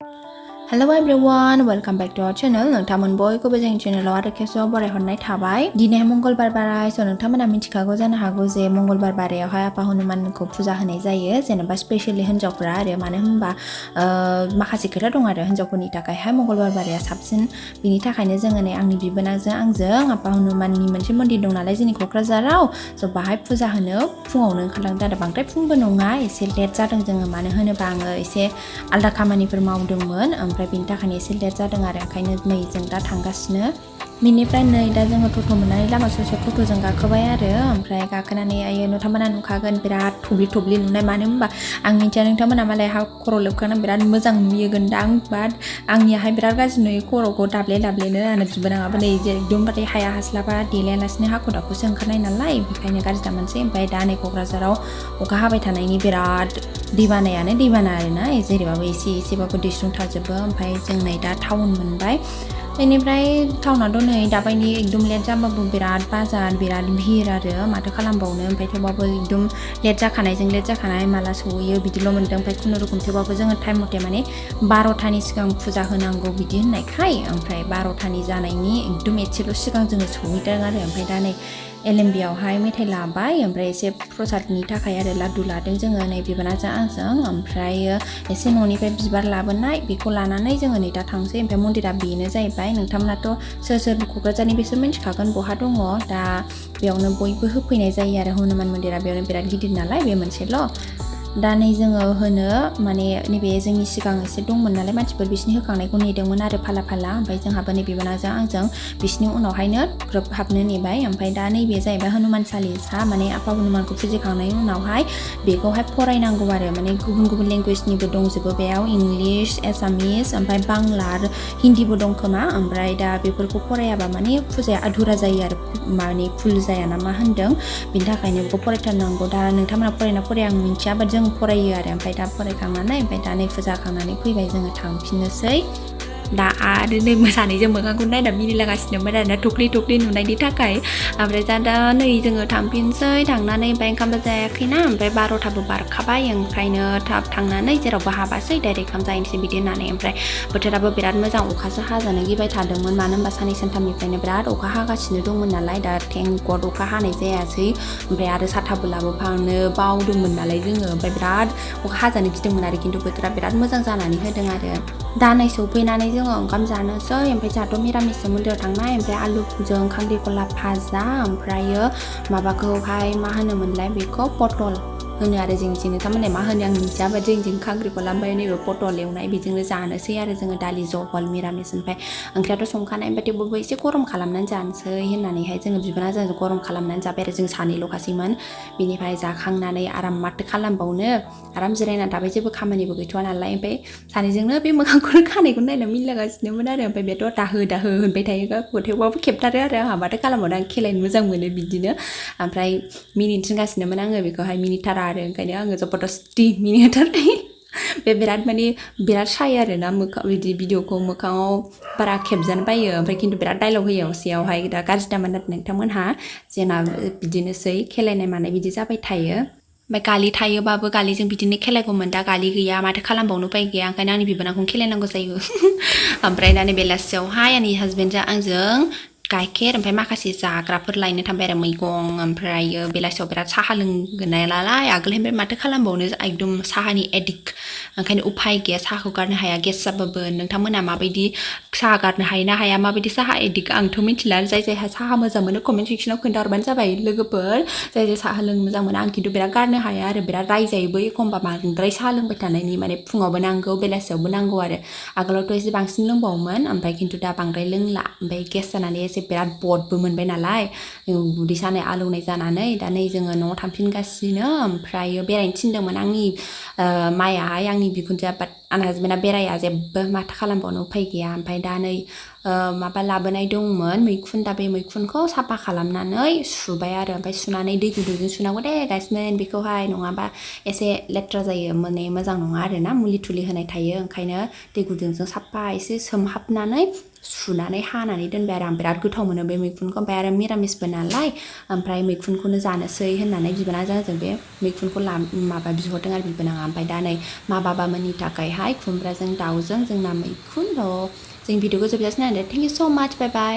Hello everyone, welcome back to our channel. नोंथांमोन बयखौबो जोंनि चेनेलाव आरो खेबसेबाव बरायहरनाय थाबाय। दिनै मंगलबार बाराय, स' नोंथांमोना मिथिखागौ जानो हागौ जे मंगलबार बारायावहाय आफा हनुमानखौ फुजा होनाय जायो, जेनेबा स्पेशली हिन्जावफोरा आरो मानो होनबा माखासे खोथा दं आरो हिन्जावफोरनि थाखायहाय मंगलबार बाराया साबसिन। बिनि थाखायनो जोङो नै आंनि बिबोनांजों आंजों आफा हनुमाननि मोनसे मन्दिर दं नालाय जोंनि क'क्राझाराव, स' बाहाय फुजा होनो फुङावनो ओंखारलांदों आरो बांद्राय फुंबो नङा, एसे लेट जादों जोङो मानो होनोबा आङो एसे आलदा खामानिफोर मावदोंमोन, ओमफ्राय बिनि थाखायनो एसे लेट जादों आरो ओंखायनो नै जों दा थांगासिनो। बिनिफ्राय नै दा जोङो टट' मोननानै लामा ससे टट'जों गाखोबाय आरो ओमफ्राय गाखोनानै आयो नोंथांमोना नुखागोन बिराद थब्लि नुनाय, मानो होनबा आं मिन्थिया नोंथांमोना मालाय खर' लोबखांनानै बिराद मोजां नुयोगोनदां, बाट आंनियाहाय बिराद गाज्रि नुयो खर'खौ दाब्लेनो आंनो बिबोनाङाबो नै एकदमबारे हाया हास्लाबा देलायालासिनो हाखु दाखुसो ओंखारनाय नालाय बेखायनो गाज्रि मोनसै। ओमफ्राय दा नै क'क्राझाराव अखा हाबाय थानायनि बिराद दैबाना आरोना, जेरैबाबो एसेबाबो दैस्रुं थाजोबो। ओमफ्राय जों नै दा टाउन मोनबाय, बेनिफ्राय टाउनाथ' नै दाबायदि एकदम लेट जाबाबो बिराद बाजार बिराद भिर आरो माथो खालामबावनो, ओमफ्राय थेवबाबो एकदम लेट जाखानाय माला सहैयो बिदिल' मोन्दों। ओमफ्राय खुनुरुखुम थेवबाबो जोङो टाइम मथे माने 12थानि सिगां फुजा होनांगौ बिदि होननायखाय ओमफ्राय 12थानि जानायनि एकदम एसेल' सिगां जोङो सहैदों आरो। ओमफ्राय दा नै LMBआवहाय मेथाइ लाबाय, ओमफ्राय एसे प्रसादनि थाखाय आरो लादु लादों जोङो नै बिबोनांजों आंजों, ओमफ्राय एसे न'निफ्राय बिबार लाबोनाय बेखौ लानानै जोङो नै दा थांसै। ओमफ्राय मन्दिरा बेनो जाहैबाय, नोंथांमोनाथ' सोर क'क्राझारनि बिसोर मिन्थिखागोन बहा दङ, दा बेयावनो बयबो होफैनाय जायो आरो हनुमान मन्दिरा बेयावनो बिराद गिदिर नालाय, बे मोनसेल'। दा नै जोङो होनो माने नैबे जोंनि सिगां एसे दंमोन नालाय मानसिफोर, बिसिनि होखांनायखौ नेदोंमोन आरो फाला ओमफ्राय जोंहाबो नै बिबोनांजों आंजों बिसिनि उनावहायनो ग्रोब हाबनो नेबाय। ओमफ्राय दा नैबे जाहैबाय हनुमान चालिसा, माने आफा हनुमानखौ फुजिखांनायनि उनावहाय बेखौहाय फरायनांगौ आरो, माने गुबुन लेंगुवेजनिबो दंजोबो बेयाव, इंलिश, एसामिस, ओमफ्राय बांला आरो हिन्दीबो दं खोमा। ओमफ्राय दा बेफोरखौ फरायाबा माने फुजाया आधुरा जायो आरो, माने फुल जाया ना मा होनदों, बिनि थाखायनो बेखौ फरायथारनांगौ। दा नोंथांमोना फरायना फराया आं मिन्थिया, बाट जों फरायो आरो। ओमफ्राय दा फरायखांनानै ओमफ्राय दा नै फुजा होखांनानै फैबाय जोङो थांफिननोसै। दा आरो नै सानैजों मोखांखौ नायना मिनिलागासिनोमोन आरोना थख्लि नुनायनि थाखाय। ओमफ्राय दा नै जोङो थांफिनसै, थांनानै ओमफ्राय ओंखामबो जायाखैना, ओमफ्राय 12थाबो बारखाबाय, ओंखायनो थाब थांनानै जेरावबो हाबासै डाइरेक्ट ओंखाम जाहैनोसै बिदि होननानै। ओमफ्राय बोथोराबो बिराद मोजां, अखासो हाजानो गिबाय थादोंमोन, मानो होनबा साननै सानथामनिफ्रायनो बिराद अखा हागासिनो दंमोन नालाय, दा थेंक गड अखा हानाय जायासै। ओमफ्राय आरो साथाबो लाबोफानो बावदोंमोन नालाय जोङो, ओमफ्राय बिराद अखा हाजानो गिदोंमोन आरो, खिन्थु बोथोरा बिराद मोजां जानानै होदों आरो। दा नै सौफैनानै जोङो ओंखाम जानोसै, ओमफ्राय जोंहाथ' मिरामिसजों मन्दिराव थांनाय, ओमफ्राय आलुजों खांख्रिखला भाजा, ओमफ्रायो माबाखौहाय मा होनोमोनलाय बेखौ पटल होनो आरो जोंनिथिं, नोंथांमोनहा मा होनो आं मिथिया, बाट जोंनिथिं खांख्रिखला ओमफ्राय नैबे पटल एवनाय बेजोंनो जानोसै आरो जोङो, दालि जहल मिरामिस। ओमफ्राय ओंख्रियाथ' संखानाय, ओमफ्राय थेवबो एसे गरम खालामनानै जानोसै होननानैहाय जोङो बिबोनांजों गरम खालामनानै जाबाय आरो, जों सानैल'खासैमोन। बिनिफ्राय जाखांनानै आराम माथो खालामबावनो, आराम जिरायनानै थाबाय, जेबो खामानिबो गैथ'वा नालाय। ओमफ्राय सानैजोंनो बे मोखांखौनो खानायखौ नायना मिनिलागासिनोमोन आरो, ओमफ्य बेथ' दाहो होनबाय थायो गावखौ, थेवबाबो खेबथारो आरो आंहा माथो खालामबावनो, आं खेलायनो मोजां मोनो बिदिनो। ओमफ्राय मिनिनो थिनगासिनोमोन आङो बेखौहाय, मिनिथारा आरो, ओंखायनो आङो जबरदस्ति मिनिहोथारबाय। बे बिराद सायो आरोना बिदि भिडिअखौ मोखाङाव बारा खेबजानो बायो, ओमफ्राय खिन्थु बिराद डायलग होयो असेयावहाय, दा गाज्रि दामोन आरो नोंथांमोनहा, जोंना बिदिनोसै खेलायनाय मानाय बिदि जाबाय थायो। ओमफ्राय गालि थायोबाबो गालिजों बिदिनो खेलायगौमोन, दा गालि गैया माथो खालामबावनो उपाय गैया, ओंखायनो आंनि बिबोनांखौनो खेलायनांगौ जायो। ओमफ्राय दा नै बेलासियावहाय आंनि हासबेन्डजों आंजों गाइखेर ओमफ्राय माखासे जाग्राफोर लायनो थांबाय आरो, मैगं, ओमफ्रायो बेलासियाव बिराद साहा लोंगोन नालाय आगोलनिफ्राय माथो खालामबावनो, एकदम साहानि एडिक्ट, ओंखायनो उफाय गैया, साहाखौ गारनो हाया गेस जाबाबो। नोंथांमोना माबायदि साहा गारनो हायो ना हाया, माबायदि साहा एडिक्ट आंथ' मिथिला, जायहा साहा मोजां मोनो कमेन्ट सेक्सनाव खोन्थाहरबानो जाबाय लोगोफोर, जाय साहा लोंनो मोजां मोनो। आं खिन्थु बिराद गारनो हाया आरो, बिराद रायजायोबो एखमबा बांद्राय साहा लोंबाय थानायनि, माने फुङावबो नांगौ बेलासियावबो नांगौ आरो, आगोलावथ' एसे बांसिन लोंबावोमोन, ओमफ्राय खिन्थु दा बांद्राय लोंला, ओमफ्राय गेस जानानै एसे बिराद बदबो मोनबाय नालाय, उदै सानाय आलौनाय जानानै। दा नै जोङो न'आव थांफिनगासिनो, ओमफ्रायो बेरायनो थिनदोंमोन आंनि मायाहाय, आंनि बिखुनजोआ, बाट आंनि हासबेन्डआ बेराया, जेबो माथो खालामबावनो उफाय गैया। ओमफ्राय दा नै माबा लाबोनाय दंमोन मैखुन, दा बे मैखुनखौ साफा खालामनानै सुबाय आरो, ओमफ्राय सुनानै दै गुदुंजों सुनांगौ दे गाइसमोन बेखौहाय, नङाबा एसे लेथ्रा जायो, माने मोजां नङा आरोना, मुलि थुलि होनाय थायो, ओंखायनो दै गुदुंजों साफा एसे सोमहाबनानै सुनानै हानानै दोनबाय आरो। आं बिराद गोथाव मोनो बे मैखुनखौ, ओमफ्राय आरो मिरामिसबो नालाय, ओमफ्राय मैखुनखौनो जानोसै होननानै बिबोनांजों आंजों बे मैखुनखौ बिहरदों आरो बिबोनाङा। ओमफ्राय दा नै मा बाबामोननि थाखायहाय दिनैहाय खुमब्राजों दाउजों जोंना मैखुन र' जों भिडिअखौ जोबजासिम नायदो थेंक इउ स' माच बाय बाय